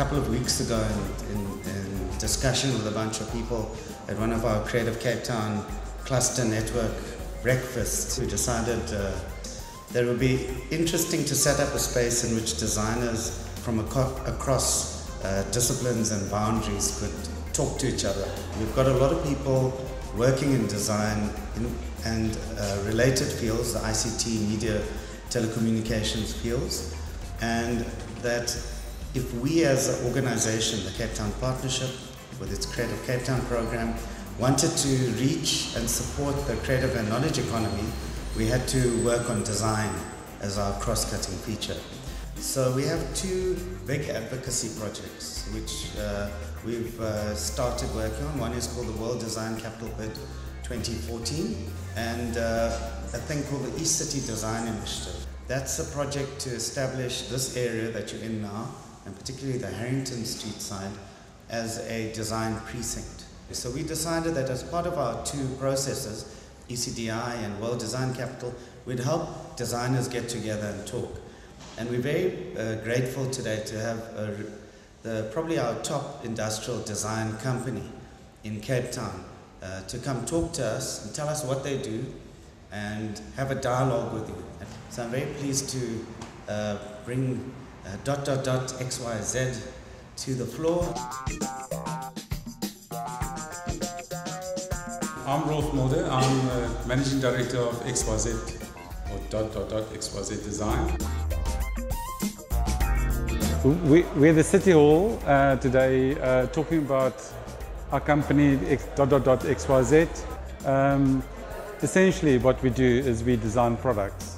couple of weeks ago in discussion with a bunch of people at one of our Creative Cape Town cluster network breakfasts, we decided that it would be interesting to set up a space in which designers from across disciplines and boundaries could talk to each other. We've got a lot of people working in design and related fields, the ICT, media, telecommunications fields, and that if we as an organization, the Cape Town Partnership with its Creative Cape Town program, wanted to reach and support the creative and knowledge economy, we had to work on design as our cross-cutting feature. So we have two big advocacy projects which we've started working on. One is called the World Design Capital Bid 2014 and a thing called the East City Design Initiative. That's a project to establish this area that you're in now, and particularly the Harrington Street side, as a design precinct. So we decided that as part of our two processes, ECDI and World Design Capital, we'd help designers get together and talk. And we're very grateful today to have probably our top industrial design company in Cape Town to come talk to us and tell us what they do and have a dialogue with you. So I'm very pleased to bring XYZ to the floor. I'm Rolf Mulder. I'm Managing Director of XYZ, or XYZ Design. We're at the City Hall today talking about our company XYZ. Essentially what we do is we design products,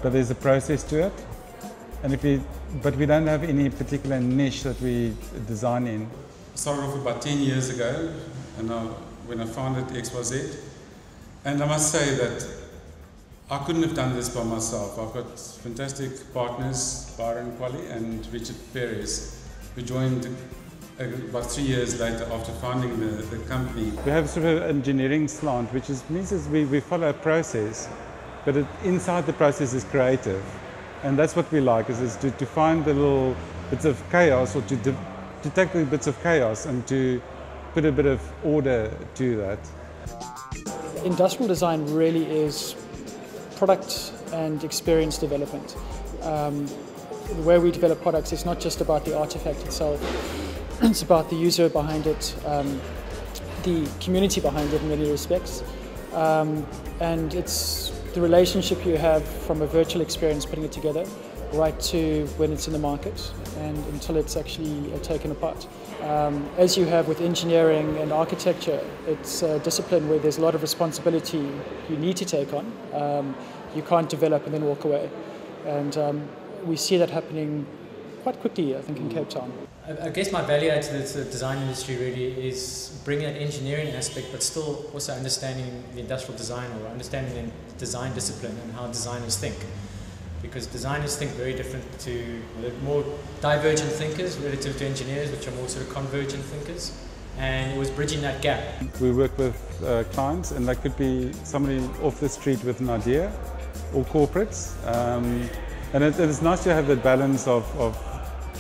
but there's a process to it, and but we don't have any particular niche that we design in. I started off about 10 years ago, and when I founded XYZ, and I must say that I couldn't have done this by myself. I've got fantastic partners, Byron Qualley and Richard Perez, who joined about 3 years later after founding the company. We have sort of engineering slant, which means we follow a process, but inside the process is creative. And that's what we like, is to find the little bits of chaos, or to take the bits of chaos and to put a bit of order to that. Industrial design really is product and experience development. The way we develop products is not just about the artifact itself, it's about the user behind it, the community behind it in many respects, and it's the relationship you have from a virtual experience putting it together right to when it's in the market and until it's actually taken apart. As you have with engineering and architecture, it's a discipline where there's a lot of responsibility you need to take on. You can't develop and then walk away. And we see that happening quite quickly, I think, in Cape Town. I guess my value add to the design industry really is bringing that engineering aspect, but still also understanding the industrial design, or understanding the design discipline and how designers think. Because designers think very different to more divergent thinkers relative to engineers, which are more sort of convergent thinkers. And it was bridging that gap. We work with clients, and that could be somebody off the street with an idea, or corporates. And it's nice to have that balance of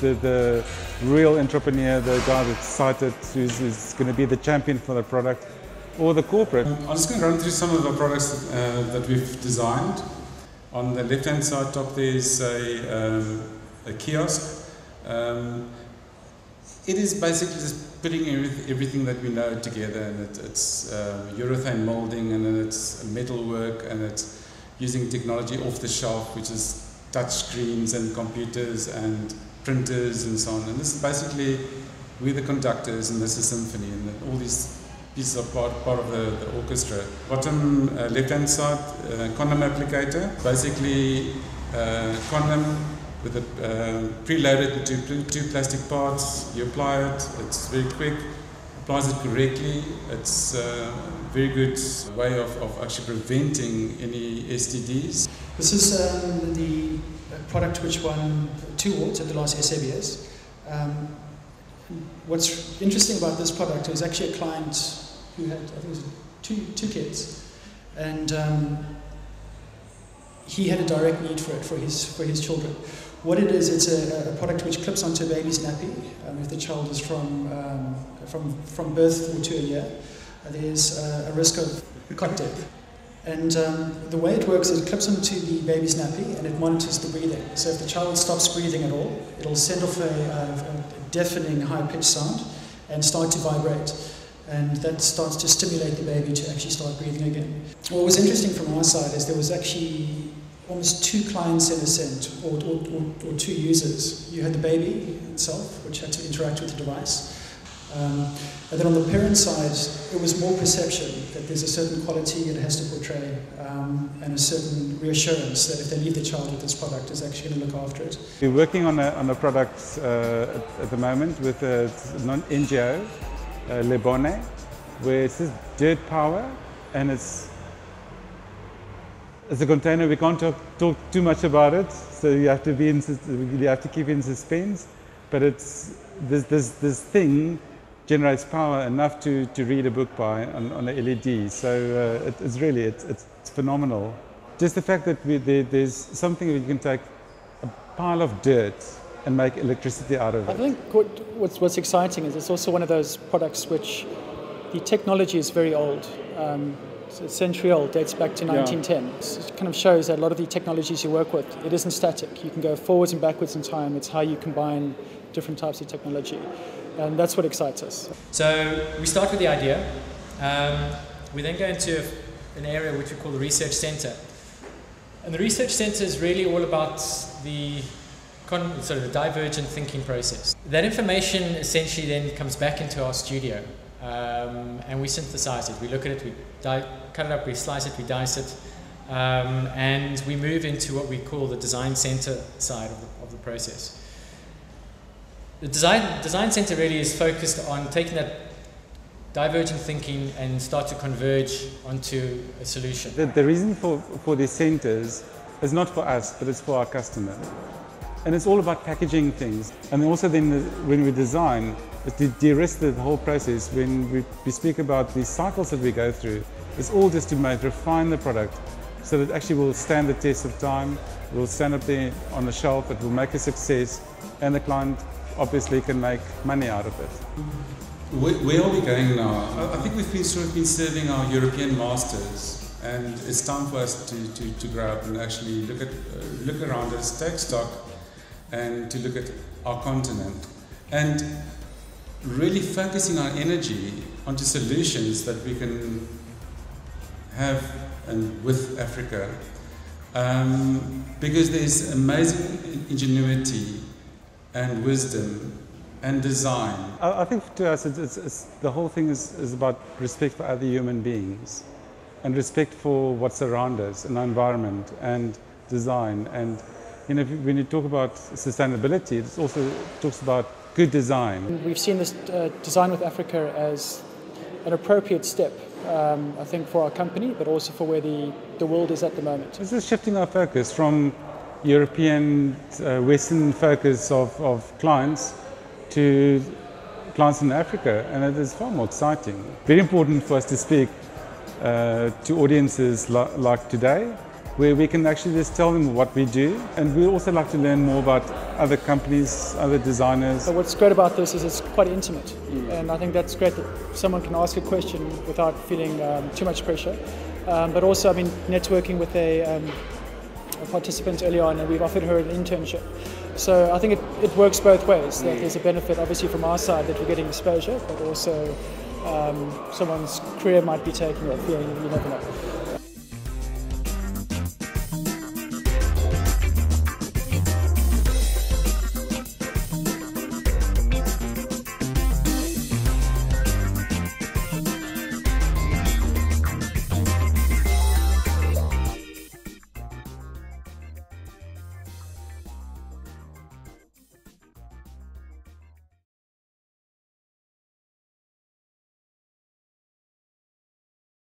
the real entrepreneur, the guy that's excited, who's going to be the champion for the product, or the corporate. I'm just going to run through some of the products that we've designed. On the left-hand side top, there's a kiosk. It is basically just putting everything that we know together, and it's urethane molding, and then it's metalwork, and it's using technology off the shelf, which is touch screens and computers and printers and so on. And this is basically, we're the conductors and this is symphony, and all these pieces are part of the orchestra. Bottom left-hand side, condom applicator. Basically, condom with it preloaded into two plastic parts. You apply it, it's very quick, applies it correctly. It's a very good way of actually preventing any STDs. This is the product which won 2 awards at the last SABS. What's interesting about this product is actually a client who had, I think it was two kids, and he had a direct need for it for his children. What it is, it's a product which clips onto a baby's nappy if the child is from birth through to a year. There's a risk of cot death. And the way it works is it clips onto the baby's nappy and it monitors the breathing. So if the child stops breathing at all, it'll send off a deafening high-pitched sound and start to vibrate. And that starts to stimulate the baby to actually start breathing again. What was interesting from our side is there was actually almost 2 clients in a sense, or 2 users. You had the baby itself, which had to interact with the device. And then on the parent side, it was more perception, that there's a certain quality it has to portray, and a certain reassurance that if they leave the child with this product, it's actually going to look after it. We're working on a product at the moment with a non-NGO, Le Bonnet, where it says dirt power, and it's a container. We can't talk too much about it, so you have to keep it in suspense. But it's this thing generates power enough to read a book by on a LED. So it's really phenomenal. Just the fact that there's something that you can take a pile of dirt and make electricity out of it. I think what's exciting is it's also one of those products which the technology is very old. It's a century old, dates back to 1910. Yeah. It kind of shows that a lot of the technologies you work with, it isn't static. You can go forwards and backwards in time. It's how you combine different types of technology. And that's what excites us. So we start with the idea. We then go into an area which we call the research center. And the research center is really all about the divergent thinking process. That information essentially then comes back into our studio, and we synthesize it. We look at it, we cut it up, we slice it, we dice it, and we move into what we call the design center side of the process. The design center really is focused on taking that divergent thinking and start to converge onto a solution. The reason for these centers is not for us, but it's for our customer. And it's all about packaging things. And also then when we design, it's to de-risk the whole process. When we speak about the cycles that we go through, it's all just to refine the product so that it actually will stand the test of time, it will stand up there on the shelf, it will make a success, and the client obviously can make money out of it. Where are we going now? I think we've been serving our European masters, and it's time for us to grow up and actually look around us, take stock, and to look at our continent, and really focusing our energy onto solutions that we can have with Africa, because there's amazing ingenuity and wisdom and design. I think to us, the whole thing is about respect for other human beings and respect for what's around us and our environment and design. And you know, when you talk about sustainability, it also talks about good design. We've seen this Design with Africa as an appropriate step, I think, for our company, but also for where the world is at the moment. This is shifting our focus from European, Western focus of clients to clients in Africa, and it is far more exciting. Very important for us to speak to audiences like today, where we can actually just tell them what we do, and we also like to learn more about other companies, other designers. So what's great about this is it's quite intimate, and I think that's great that someone can ask a question without feeling too much pressure. But also, I mean, networking with a participant early on, and we've offered her an internship. So I think it works both ways, that there's a benefit obviously from our side that we're getting exposure, but also someone's career might be taken off, you never know.